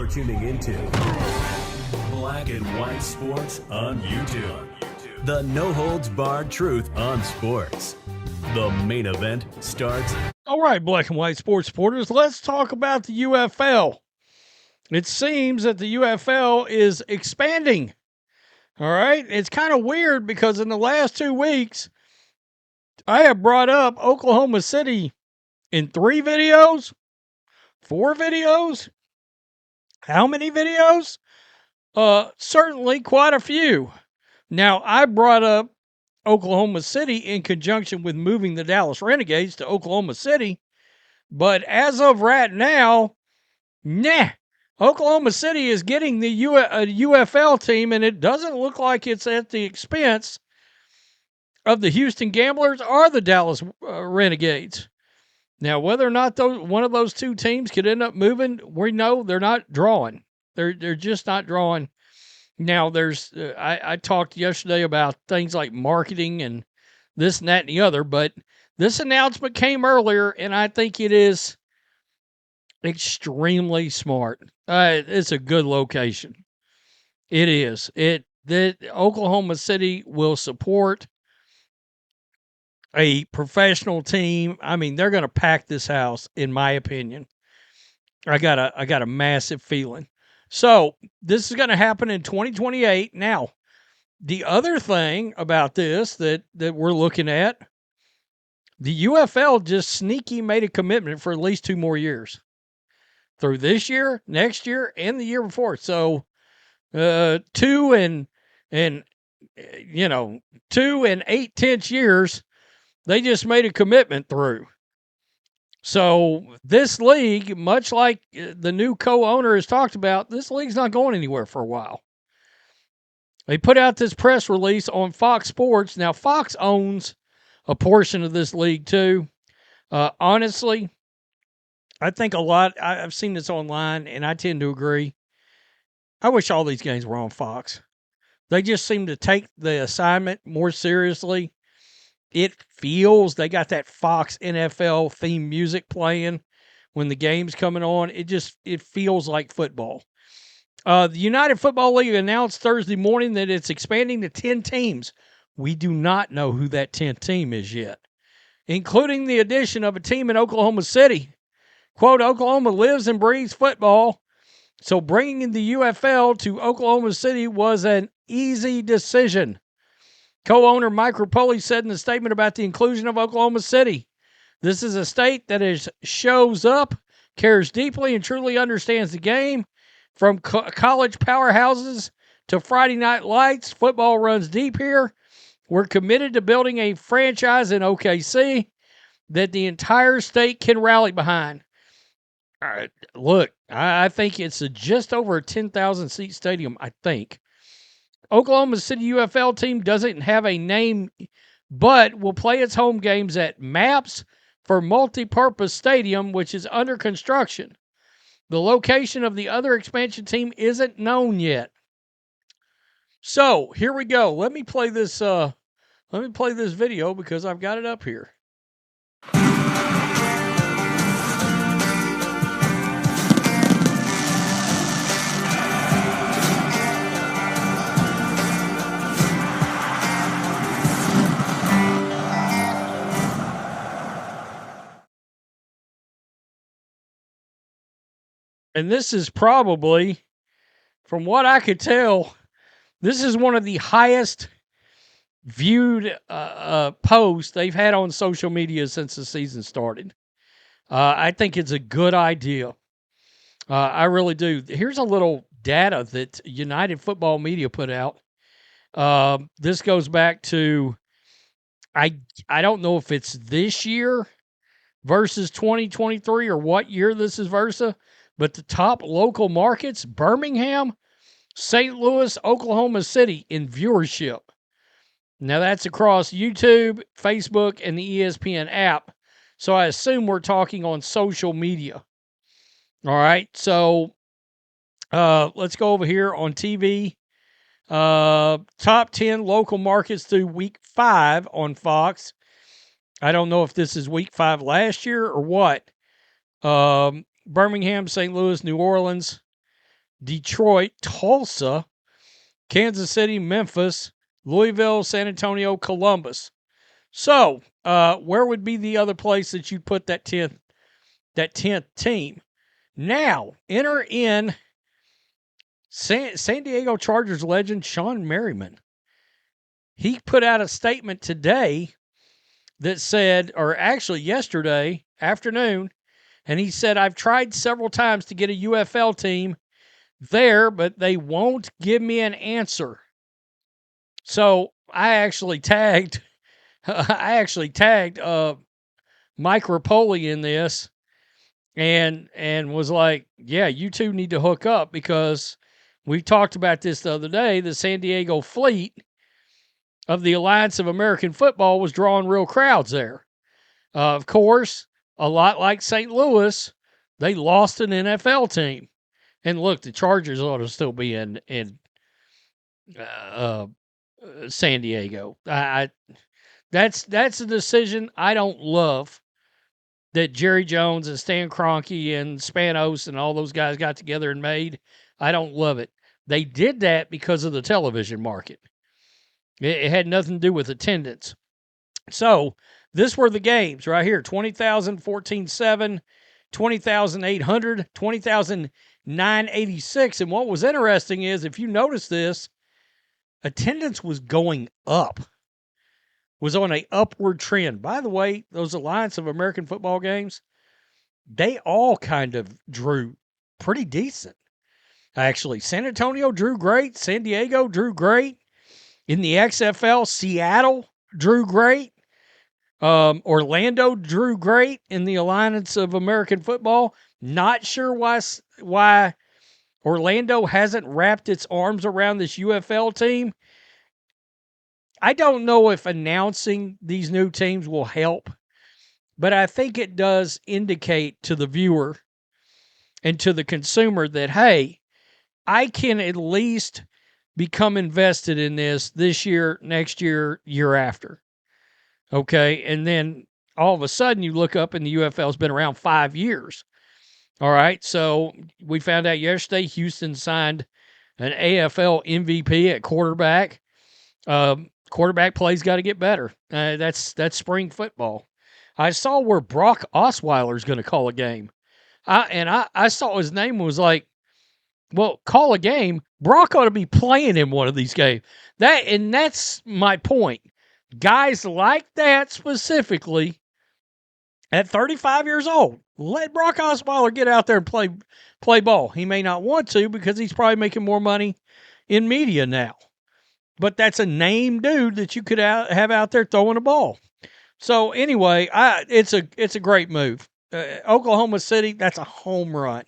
You're tuning into Black and White Sports on YouTube. The no-holds-barred truth on sports. The main event starts. All right, Black and White Sports supporters, let's talk about the UFL. It seems that the UFL is expanding. All right, it's kind of weird because in the last 2 weeks, I have brought up Oklahoma City in 3 videos, 4 videos. How many videos? Certainly quite a few. Now, I brought up Oklahoma City in conjunction with moving the Dallas Renegades to Oklahoma City, but as of right now, Oklahoma City is getting the UFL team, and it doesn't look like it's at the expense of the Houston Gamblers or the Dallas Renegades. Now, whether or not one of those 2 teams could end up moving, we know they're not drawing. They're just not drawing. Now, there's I talked yesterday about things like marketing and this and that and the other, but this announcement came earlier, and I think it is extremely smart. It's a good location. It is. That Oklahoma City will support a professional team. I mean, they're going to pack this house, in my opinion. I got a massive feeling. So this is going to happen in 2028. Now, the other thing about this that we're looking at, the UFL just sneaky made a commitment for at least 2 more years. Through this year, next year, and the year before. So 2 and 8/10 years, they just made a commitment through. So this league, much like the new co-owner has talked about, this league's not going anywhere for a while. They put out this press release on Fox Sports. Now, Fox owns a portion of this league too. Honestly, I think I've seen this online, and I tend to agree. I wish all these games were on Fox. They just seem to take the assignment more seriously. It feels they got that Fox NFL theme music playing when the game's coming on. It feels like football. The United Football League announced Thursday morning that it's expanding to 10 teams. We do not know who that 10th team is yet, including the addition of a team in Oklahoma City. Quote, Oklahoma lives and breathes football, so bringing the UFL to Oklahoma City was an easy decision. Co-owner Mike Rapoli said in a statement about the inclusion of Oklahoma City, this is a state that shows up, cares deeply, and truly understands the game. From college powerhouses to Friday night lights, football runs deep here. We're committed to building a franchise in OKC that the entire state can rally behind. All right, look, I think it's just over a 10,000-seat stadium, I think. Oklahoma City UFL team doesn't have a name, but will play its home games at MAPS for Multipurpose Stadium, which is under construction. The location of the other expansion team isn't known yet. So here we go. Let me play this video because I've got it up here. And this is probably, from what I could tell, this is one of the highest viewed posts they've had on social media since the season started. I think it's a good idea. I really do. Here's a little data that United Football Media put out. This goes back to, I don't know if it's this year versus 2023 or what year this is versus, but the top local markets, Birmingham, St. Louis, Oklahoma City in viewership. Now that's across YouTube, Facebook, and the ESPN app. So I assume we're talking on social media. All right, so let's go over here on TV. Top 10 local markets through week 5 on Fox. I don't know if this is week 5 last year or what. Birmingham, St. Louis, New Orleans, Detroit, Tulsa, Kansas City, Memphis, Louisville, San Antonio, Columbus. So, where would be the other place that you'd put that 10th team? Now, enter in San Diego Chargers legend Sean Merriman. He put out a statement today that said, or actually yesterday afternoon, and he said, I've tried several times to get a UFL team there, but they won't give me an answer. So I actually tagged Mike Rapoli in this and was like, yeah, you two need to hook up, because we talked about this the other day. The San Diego fleet of the Alliance of American Football was drawing real crowds there. Of course, a lot like St. Louis, they lost an NFL team. And look, the Chargers ought to still be in San Diego. That's a decision I don't love, that Jerry Jones and Stan Kroenke and Spanos and all those guys got together and made. I don't love it. They did that because of the television market. It had nothing to do with attendance. So this were the games right here: 20,000, 14,700, 20,800, 20,986. And what was interesting is, if you notice this, attendance was going up, was on an upward trend. By the way, those Alliance of American Football games, they all kind of drew pretty decent. Actually, San Antonio drew great. San Diego drew great. In the XFL, Seattle drew great. Orlando drew great in the Alliance of American Football. Not sure why Orlando hasn't wrapped its arms around this UFL team. I don't know if announcing these new teams will help, but I think it does indicate to the viewer and to the consumer that, hey, I can at least become invested in this year, next year, year after. Okay, and then all of a sudden you look up and the UFL's been around 5 years. All right, so we found out yesterday Houston signed an AFL MVP at quarterback. Quarterback play's got to get better. That's spring football. I saw where Brock Osweiler's going to call a game. I saw his name was like, well, call a game. Brock ought to be playing in one of these games. That's my point. Guys like that specifically at 35 years old, let Brock Osweiler get out there and play ball. He may not want to, because he's probably making more money in media now. But that's a name dude that you could have out there throwing a ball. So anyway, it's a great move. Oklahoma City, that's a home run.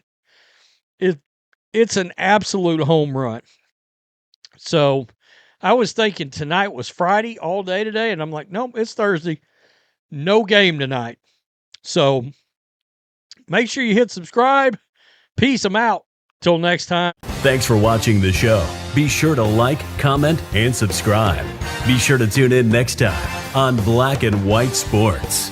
It's an absolute home run. So I was thinking tonight was Friday all day today, and I'm like, nope, it's Thursday. No game tonight. So make sure you hit subscribe. Peace. I'm out. Till next time. Thanks for watching the show. Be sure to like, comment, and subscribe. Be sure to tune in next time on Black and White Sports.